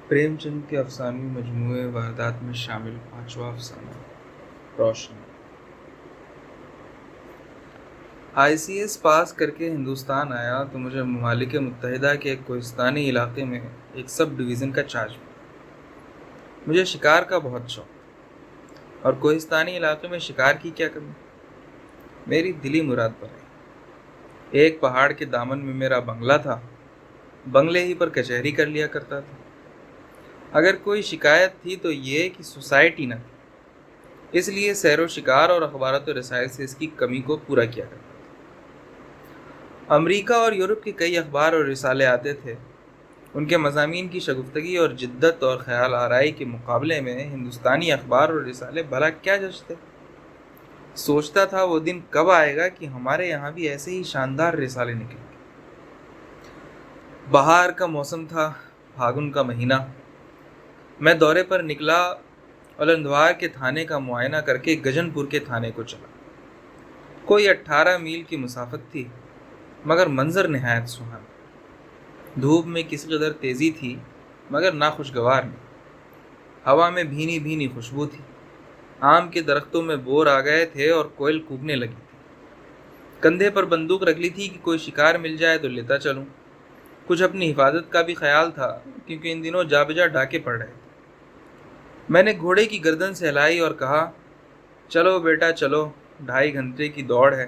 پریم چند کے افسانوی مجموعے واردات میں شامل پانچواں افسانہ روشنی۔ ICS پاس کر کے ہندوستان آیا تو مجھے ممالک متحدہ کے ایک کوہستانی علاقے میں ایک سب ڈویژن کا چارج ملا۔ مجھے شکار کا بہت شوق، اور کوہستانی علاقے میں شکار کی کیا کمی، میری دلی مراد پر آئی۔ ایک پہاڑ کے دامن میں میرا بنگلہ تھا، بنگلے ہی پر کچہری کر لیا کرتا تھا۔ اگر کوئی شکایت تھی تو یہ کہ سوسائٹی نہ تھی، اس لیے سیر و شکار اور اخبارات و رسائل سے اس کی کمی کو پورا کیا کرتا تھا۔ امریکہ اور یورپ کے کئی اخبار اور رسالے آتے تھے، ان کے مضامین کی شگفتگی اور جدت اور خیال آرائی کے مقابلے میں ہندوستانی اخبار اور رسالے بھلا کیا جچتے۔ سوچتا تھا وہ دن کب آئے گا کہ ہمارے یہاں بھی ایسے ہی شاندار رسالے نکلیں گے۔ بہار کا موسم تھا، پھاگن کا مہینہ۔ میں دورے پر نکلا، الندوار کے تھانے کا معائنہ کر کے گجن پور کے تھانے کو چلا۔ کوئی 18 میل کی مسافت تھی، مگر منظر نہایت سہانا۔ دھوپ میں کسی قدر تیزی تھی، مگر ناخوشگوار نہیں۔ ہوا میں بھینی بھینی خوشبو تھی۔ آم کے درختوں میں بور آ گئے تھے اور کوئل کوکنے لگی تھی۔ کندھے پر بندوق رکھ لی تھی کہ کوئی شکار مل جائے تو لیتا چلوں۔ کچھ اپنی حفاظت کا بھی خیال تھا، کیونکہ ان دنوں جا بجا ڈاکے پڑ رہے تھے۔ میں نے گھوڑے کی گردن سہلائی اور کہا، چلو بیٹا چلو، 2.5 گھنٹے کی دوڑ ہے،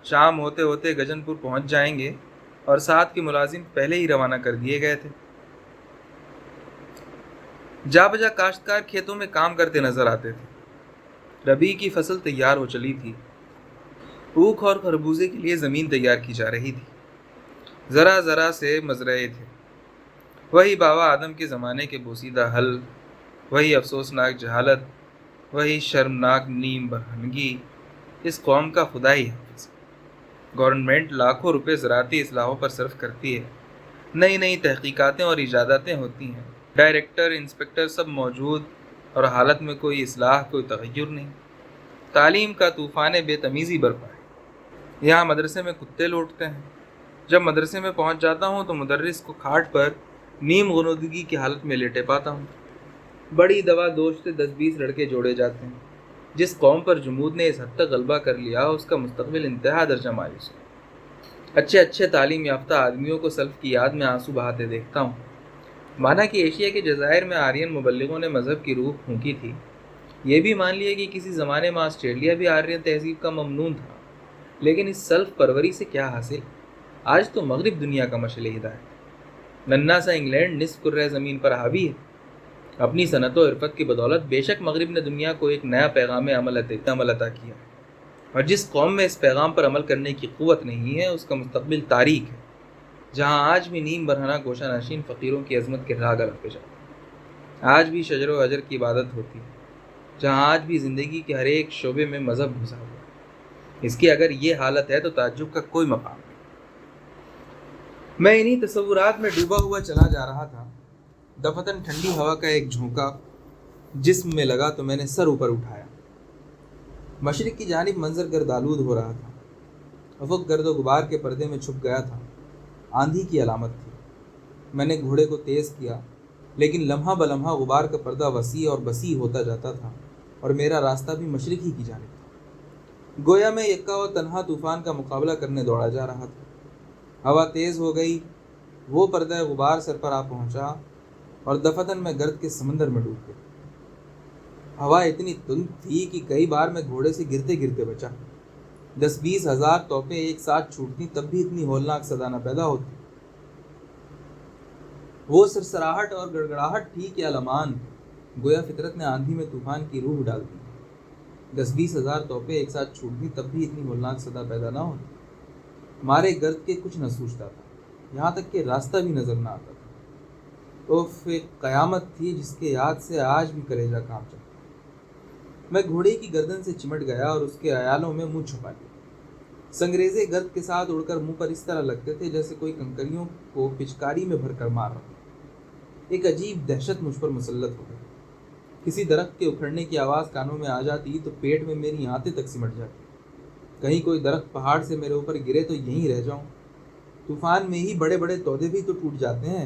شام ہوتے ہوتے گجن پور پہنچ جائیں گے۔ اور ساتھ کے ملازم پہلے ہی روانہ کر دیے گئے تھے۔ جا بجا کاشتکار کھیتوں میں کام کرتے نظر آتے تھے۔ ربیع کی فصل تیار ہو چلی تھی، اوکھ اور خربوزے کے لیے زمین تیار کی جا رہی تھی۔ ذرا ذرا سے مزرعے تھے، وہی بابا آدم کے زمانے کے بوسیدہ حل، وہی افسوسناک جہالت، وہی شرمناک نیم برہنگی۔ اس قوم کا خدا ہی حافظ۔ گورنمنٹ لاکھوں روپے زراعتی اصلاحوں پر صرف کرتی ہے، نئی نئی تحقیقاتیں اور ایجاداتیں ہوتی ہیں، ڈائریکٹر انسپکٹر سب موجود، اور حالت میں کوئی اصلاح، کوئی تغیر نہیں۔ تعلیم کا طوفان بے تمیزی برپا ہے۔ یہاں مدرسے میں کتے لوٹتے ہیں۔ جب مدرسے میں پہنچ جاتا ہوں تو مدرس کو کھاٹ پر نیم غنودگی کی حالت میں لیٹے پاتا ہوں۔ بڑی دوا دوش سے 10-20 لڑکے جوڑے جاتے ہیں۔ جس قوم پر جمود نے اس حد تک غلبہ کر لیا، اس کا مستقبل انتہا درجہ مایوس ہے۔ اچھے اچھے تعلیم یافتہ آدمیوں کو سلف کی یاد میں آنسو بہاتے دیکھتا ہوں۔ مانا کہ ایشیا کے جزائر میں آرین مبلغوں نے مذہب کی روح پھونکی تھی۔ یہ بھی مان لیے کہ کسی زمانے میں آسٹریلیا بھی آرین تہذیب کا ممنون تھا، لیکن اس سلف پروری سے کیا حاصل؟ آج تو مغرب دنیا کا مشعل ہدایت، ننھا سا انگلینڈ نصف کرۂ زمین پر حاوی ہے۔ اپنی صنعت و عرفت کی بدولت بے شک مغرب نے دنیا کو ایک نیا پیغام عمل عطا کیا، اور جس قوم میں اس پیغام پر عمل کرنے کی قوت نہیں ہے، اس کا مستقبل تاریک ہے۔ جہاں آج بھی نیم برہنہ گوشہ نشین فقیروں کی عظمت کے راگ رکھے جاتے، آج بھی شجر و حجر کی عبادت ہوتی ہے، جہاں آج بھی زندگی کے ہر ایک شعبے میں مذہب گھسا ہوا ہے، اس کی اگر یہ حالت ہے تو تعجب کا کوئی مقام نہیں۔ میں انہی تصورات میں ڈوبا ہوا چلا جا رہا تھا۔ دفتن ٹھنڈی ہوا کا ایک جھونکا جسم میں لگا تو میں نے سر اوپر اٹھایا۔ مشرق کی جانب منظر گردآلود ہو رہا تھا۔ افق گرد و غبار کے پردے میں چھپ گیا تھا۔ آندھی کی علامت تھی۔ میں نے گھوڑے کو تیز کیا، لیکن لمحہ بلمحہ غبار کا پردہ وسیع اور وسیع ہوتا جاتا تھا، اور میرا راستہ بھی مشرق ہی کی جانب تھا۔ گویا میں یکا و تنہا طوفان کا مقابلہ کرنے دوڑا جا رہا تھا۔ ہوا تیز ہو گئی، وہ پردہ غبار سر پر آ پہنچا، اور دفتن میں گرد کے سمندر میں ڈوب گیا۔ ہوا اتنی تند تھی کہ کئی بار میں گھوڑے سے گرتے گرتے بچا۔ 10-20 ہزار توپیں ایک ساتھ چھوٹتی تب بھی اتنی ہولناک صدا نہ پیدا ہوتی۔ وہ سرسراہٹ اور گڑگڑاہٹ تھی کہ لمان، گویا فطرت نے آندھی میں طوفان کی روح ڈال دی۔ 10-20 ہزار توپیں ایک ساتھ چھوٹتی تب بھی اتنی ہولناک صدا پیدا نہ ہوتی۔ مارے گرد کے کچھ نہ سوچتا تھا، یہاں تک کہ راستہ بھی نظر نہ آتا تھا۔ اوف، ایک قیامت تھی جس کے یاد سے آج بھی کلیجہ کانپ جاتا۔ میں گھوڑے کی گردن سے چمٹ گیا اور اس کے عیالوں میں منہ چھپا لیا۔ سنگریزے گرد کے ساتھ اڑ کر منہ پر اس طرح لگتے تھے جیسے کوئی کنکریوں کو پچکاری میں بھر کر مار رہا۔ ایک عجیب دہشت مجھ پر مسلط ہو گئی۔ کسی درخت کے اکھڑنے کی آواز کانوں میں آ جاتی تو پیٹ میں میری آنتیں تک سمٹ جاتی۔ کہیں کوئی درخت پہاڑ سے میرے اوپر گرے تو یہیں رہ جاؤں۔ طوفان میں ہی بڑے بڑے تودے بھی تو ٹوٹ جاتے ہیں۔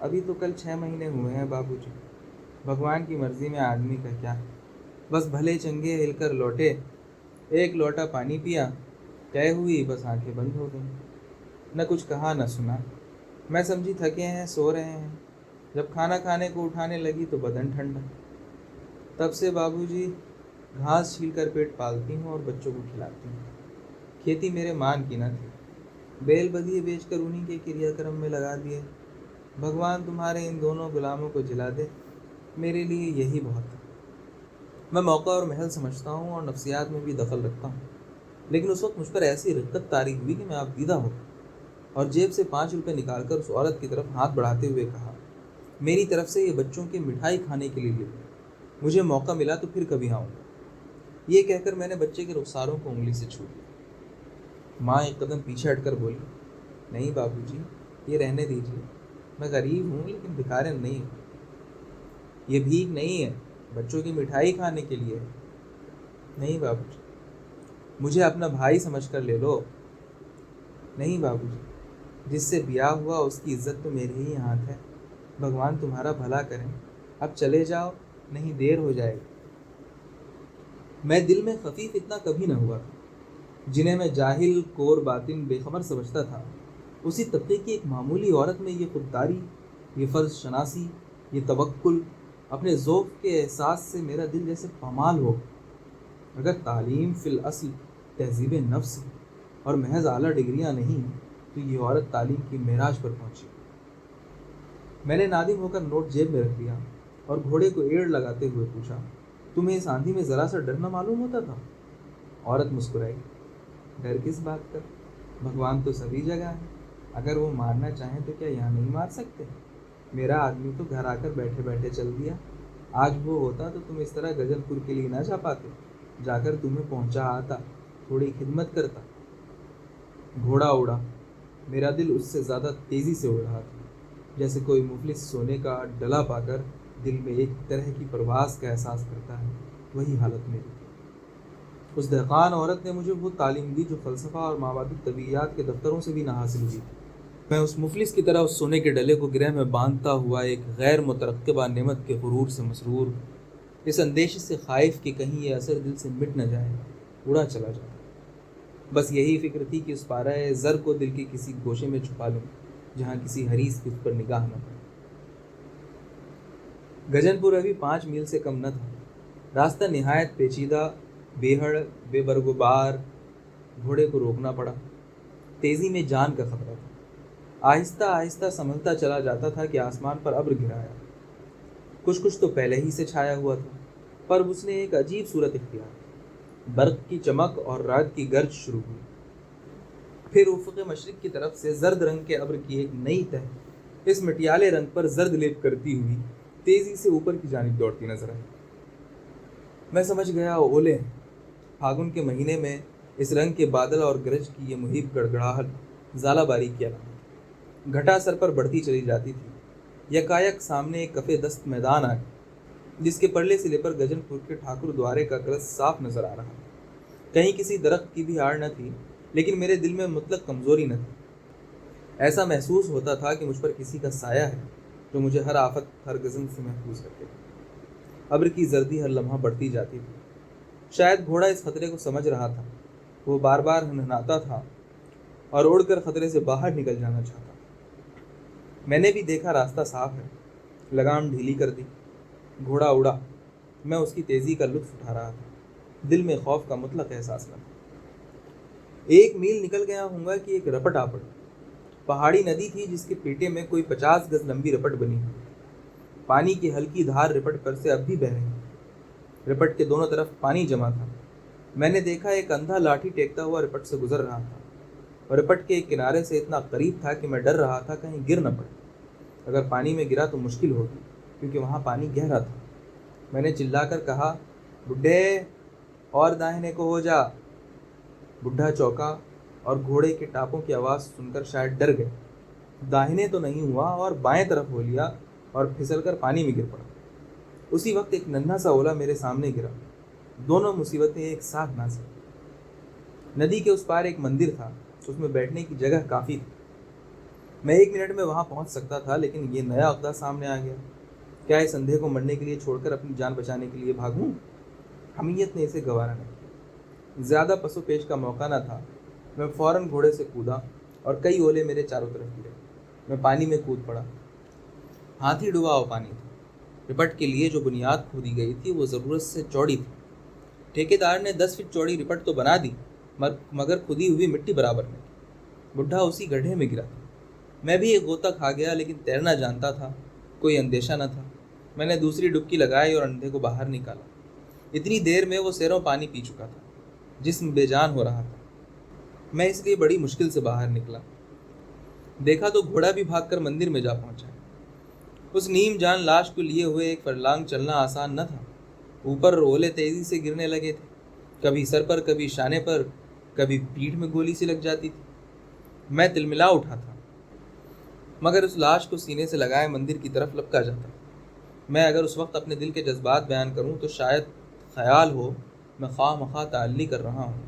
ابھی تو کل 6 مہینے ہوئے ہیں بابو جی. بھگوان کی مرضی میں آدمی کا کیا. بس بھلے چنگے ہل کر لوٹے, ایک لوٹا پانی پیا, طے ہوئی, بس آنکھیں بند ہو گئیں. نہ کچھ کہا نہ سنا. میں سمجھی تھکے ہیں, سو رہے ہیں. جب کھانا کھانے کو اٹھانے لگی تو بدن ٹھنڈا. تب سے بابو جی گھاس چھیل کر پیٹ پالتی ہوں اور بچوں کو کھلاتی ہوں. کھیتی میرے مان کی نہ تھی, بیل بدیے بیچ کر انہی کے کریا کرم میں لگا دیے. بھگوان تمہارے ان دونوں غلاموں کو جلا دے, میرے لیے یہی بہت ہے. میں موقع اور محل سمجھتا ہوں اور نفسیات میں بھی دخل رکھتا ہوں, لیکن اس وقت مجھ پر ایسی رقت طاری ہوئی کہ میں آپ دیدہ ہو اور جیب سے 5 روپے نکال کر اس عورت کی طرف ہاتھ بڑھاتے ہوئے کہا, میری طرف سے یہ بچوں کی مٹھائی کھانے کے لیے لے, مجھے موقع ملا تو پھر کبھی آؤں گا. یہ کہہ کر میں نے بچے کے رخساروں کو انگلی سے چھو لیا. ماں ایک قدم پیچھے ہٹ کر بولی, نہیں بابو جی, یہ رہنے دیجیے. میں غریب ہوں لیکن بھکارن نہیں ہوں. یہ بھیک نہیں ہے, بچوں کی مٹھائی کھانے کے لیے ہے. نہیں بابو جی, مجھے اپنا بھائی سمجھ کر لے لو. نہیں بابو جی, جس سے بیاہ ہوا اس کی عزت تو میرے ہی ہاتھ ہے. بھگوان تمہارا بھلا کریں, اب چلے جاؤ, نہیں دیر ہو جائے گی. میں دل میں خفیف اتنا کبھی نہ ہوا تھا. جنہیں میں جاہل, کور باطن, بے خبر سمجھتا تھا, اسی طبقے کی ایک معمولی عورت میں یہ خودداری, یہ فرض شناسی, یہ توکل, اپنے ذوق کے احساس سے میرا دل جیسے پامال ہو. اگر تعلیم فی الاصل تہذیب نفس اور محض اعلیٰ ڈگریاں نہیں تو یہ عورت تعلیم کی معراج پر پہنچی. میں نے نادم ہو کر نوٹ جیب میں رکھ دیا اور گھوڑے کو ایڑ لگاتے ہوئے پوچھا, تمہیں اس آندھی میں ذرا سا ڈر نہ معلوم ہوتا تھا؟ عورت مسکرائی, ڈر کس بات کا, بھگوان تو سبھی جگہ ہے. اگر وہ مارنا چاہیں تو کیا یہاں نہیں مار سکتے؟ میرا آدمی تو گھر آ کر بیٹھے بیٹھے چل دیا. آج وہ ہوتا تو تم اس طرح گجن پور کے لیے نہ جا پاتے, جا کر تمہیں پہنچا آتا, تھوڑی خدمت کرتا. گھوڑا اڑا. میرا دل اس سے زیادہ تیزی سے اڑ رہا تھا, جیسے کوئی مفلس سونے کا ڈلا پا کر دل میں ایک طرح کی پرواز کا احساس کرتا ہے. وہی حالت میری. اس دہقان عورت نے مجھے وہ تعلیم دی جو فلسفہ اور مابعد الطبیعیات کے دفتروں سے بھی نہ حاصل ہوئی. میں اس مفلس کی طرح اس سونے کے ڈلے کو گرہ میں باندھتا ہوا ایک غیر مترقبہ نعمت کے غرور سے مسرور, اس اندیشے سے خائف کہ کہیں یہ اثر دل سے مٹ نہ جائے, اڑا چلا جائے. بس یہی فکر تھی کہ اس پارہ زر کو دل کے کسی گوشے میں چھپا لوں جہاں کسی حریص کی اس پر نگاہ نہ پڑے. گجن پور ابھی 5 میل سے کم نہ تھا. راستہ نہایت پیچیدہ, بےہڑ, بے برگبار. گھوڑے کو روکنا پڑا. تیزی میں جان کا خطرہ تھا. آہستہ آہستہ سنبھلتا چلا جاتا تھا کہ آسمان پر ابر گرایا. کچھ تو پہلے ہی سے چھایا ہوا تھا, پر اس نے ایک عجیب صورت اختیار. برق کی چمک اور رات کی گرج شروع ہوئی. پھر افق مشرق کی طرف سے زرد رنگ کے ابر کی ایک نئی تہ اس مٹیالے رنگ پر زرد لیپ کرتی ہوئی تیزی سے اوپر کی جانب دوڑتی نظر آئی. میں سمجھ گیا اولے ہیں. پھاگن کے مہینے میں اس رنگ کے بادل اور گرج کی یہ مہیب گڑگڑاہٹ زالہ باری کی علامت. گھٹا سر پر بڑھتی چلی جاتی تھی. یکایک سامنے ایک کفے دست میدان آ گیا جس کے پرلے سلے پر گجن پور کے ٹھاکر دوارے کا کلش صاف نظر آ رہا. کہیں کسی درخت کی بھی آڑ نہ تھی, لیکن میرے دل میں مطلق کمزوری نہ تھی. ایسا محسوس ہوتا تھا کہ مجھ پر کسی کا سایہ ہے جو مجھے ہر آفت, ہر غضب سے محفوظ رکھے. ابر کی زردی ہر لمحہ بڑھتی جاتی تھی. شاید گھوڑا اس خطرے کو سمجھ رہا تھا. وہ بار بار ہنہناتا تھا اور اڑ کر خطرے سے باہر نکل جانا چاہتا. میں نے بھی دیکھا راستہ صاف ہے, لگام ڈھیلی کر دی. گھوڑا اڑا. میں اس کی تیزی کا لطف اٹھا رہا تھا. دل میں خوف کا مطلق احساس نہ تھا. 1 میل نکل گیا ہوں گا کہ ایک رپٹ آ پڑی. پہاڑی ندی تھی جس کے پیٹے میں کوئی 50 گز لمبی رپٹ بنی ہوئی. پانی کی ہلکی دھار رپٹ پر سے اب بھی بہہ رہی. رپٹ کے دونوں طرف پانی جمع تھا. میں نے دیکھا ایک اندھا لاٹھی ٹیکتا ہوا رپٹ سے گزر رہا تھا, اور رپٹ کے ایک کنارے سے اتنا قریب تھا کہ میں ڈر رہا تھا کہیں گر نہ پڑے. اگر پانی میں گرا تو مشکل ہوگی, کیونکہ وہاں پانی گہرا تھا. میں نے چلا کر کہا, بڈھے, اور داہنے کو ہو جا. بڈھا چوکا اور گھوڑے کے ٹاپوں کی آواز سن کر شاید ڈر گئے. داہنے تو نہیں ہوا اور بائیں طرف ہو لیا اور پھسل کر پانی میں گر پڑا. اسی وقت ایک ننھا سا اولا میرے سامنے گرا. دونوں مصیبتیں ایک ساتھ نازل. ندی کے اس پار ایک مندر تھا, اس میں بیٹھنے کی جگہ کافی تھی. میں 1 منٹ میں وہاں پہنچ سکتا تھا، لیکن یہ نیا عقدہ سامنے آ گیا۔ کیا اس اندھے کو مرنے کے لیے چھوڑ کر اپنی جان بچانے کے لیے بھاگوں؟ حمیت نے اسے گوارا نہیں۔ زیادہ پس و پیش کا موقع نہ تھا۔ میں فوراً گھوڑے سے کودا اور کئی اولے میرے چاروں طرف گرے۔ میں پانی میں کود پڑا۔ ہاتھی ڈوبا ہوا پانی تھا۔ رپٹ کے لیے جو بنیاد کھودی گئی تھی وہ ضرورت سے چوڑی تھی۔ ٹھیکیدار نے 10 فٹ چوڑی رپٹ تو بنا دی، مگر کھدی ہوئی مٹی برابر نہیں۔ بڈھا اسی گڈھے میں گرا تھا۔ میں بھی ایک غوطہ کھا گیا، لیکن تیرنا جانتا تھا، کوئی اندیشہ نہ تھا۔ میں نے دوسری ڈبکی لگائی اور اندھے کو باہر نکالا۔ اتنی دیر میں وہ سیروں پانی پی چکا تھا، جسم بے جان ہو رہا تھا۔ میں اس لیے بڑی مشکل سے باہر نکلا۔ دیکھا تو گھوڑا بھی بھاگ کر مندر میں جا پہنچا۔ اس نیم جان لاش کو لیے ہوئے 1 فرلانگ چلنا آسان نہ تھا۔ اوپر اولے تیزی سے گرنے لگے تھے، کبھی سر پر، کبھی شانے پر، کبھی پیٹھ میں گولی سی لگ جاتی تھی۔ میں تلملا اٹھا تھا، مگر اس لاش کو سینے سے لگائے مندر کی طرف لپکا جاتا۔ میں اگر اس وقت اپنے دل کے جذبات بیان کروں تو شاید خیال ہو میں خواہ مخواہ تعلی کر رہا ہوں۔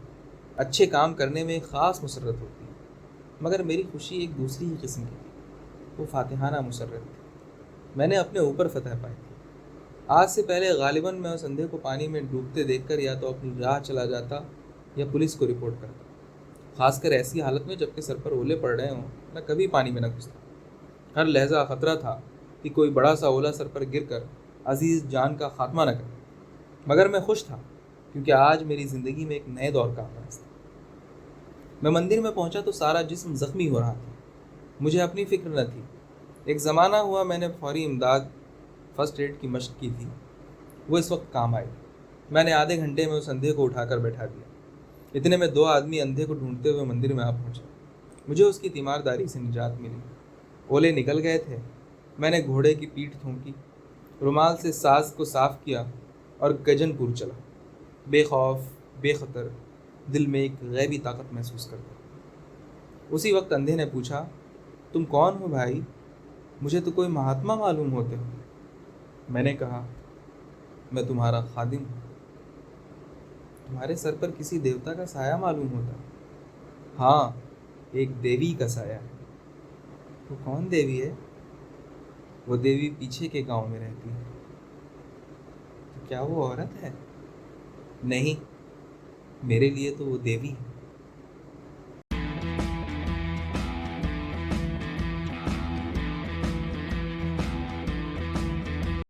اچھے کام کرنے میں ایک خاص مسرت ہوتی ہے، مگر میری خوشی ایک دوسری ہی قسم کی تھی۔ وہ فاتحانہ مسرت تھی۔ میں نے اپنے اوپر فتح پائی تھی۔ آج سے پہلے غالباً میں اس اندھے کو پانی میں ڈوبتے دیکھ کر یا تو اپنی راہ چلا جاتا یا پولیس کو رپورٹ کرتا، خاص کر ایسی حالت میں جب کہ سر پر اولے پڑ رہے ہوں۔ میں کبھی پانی میں نہ گھستا۔ ہر لہجہ خطرہ تھا کہ کوئی بڑا سا اولا سر پر گر کر عزیز جان کا خاتمہ نہ کرے، مگر میں خوش تھا کیونکہ آج میری زندگی میں ایک نئے دور کا آغاز تھا۔ میں مندر میں پہنچا تو سارا جسم زخمی ہو رہا تھا۔ مجھے اپنی فکر نہ تھی۔ ایک زمانہ ہوا میں نے فوری امداد فرسٹ ایڈ کی مشق کی تھی، وہ اس وقت کام آئی۔ میں نے آدھے گھنٹے میں اس اندھے کو اٹھا کر بیٹھا دیا۔ اتنے میں 2 آدمی اندھے کو ڈھونڈتے ہوئے مندر میں آ پہنچے۔ مجھے اس کی تیمارداری سے نجات ملی۔ اولے نکل گئے تھے۔ میں نے گھوڑے کی پیٹھ تھونکی، رومال سے ساز کو صاف کیا اور گجن پور چلا، بے خوف، بے خطر، دل میں ایک غیبی طاقت محسوس کرتا۔ اسی وقت اندھے نے پوچھا، تم کون ہو بھائی؟ مجھے تو کوئی مہاتما معلوم ہوتے ہو۔ میں نے کہا، میں تمہارا خادم ہوں۔ تمہارے سر پر کسی دیوتا کا سایہ معلوم ہوتا؟ ہاں، ایک دیوی کا سایہ ہے۔ وہ کون دیوی ہے؟ وہ دیوی پیچھے کے گاؤں میں رہتی ہے۔ تو کیا وہ عورت ہے؟ نہیں، میرے لیے تو وہ دیوی ہے۔